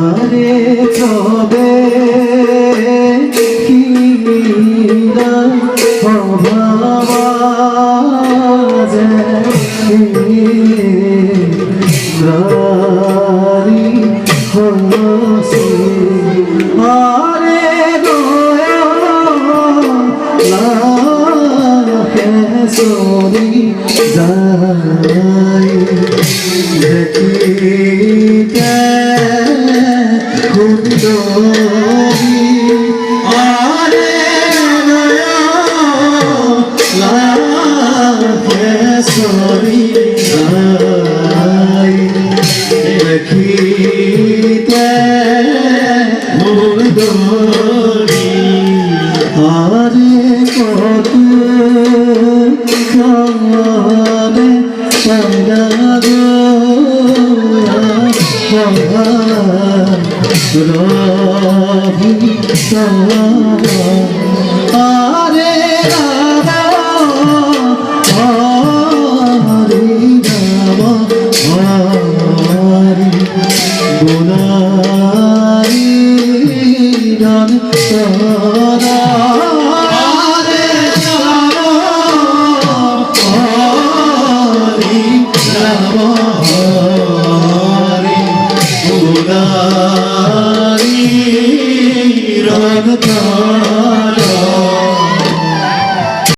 আরে তবে কিরা অভাবাজে রারি হসি আরে লাখে সরি যাই দেখিতে সুন্দরী আরে লাখে সরি যাই দেখিতে সুন্দরী আরে কত কালে পাগল রবি আরে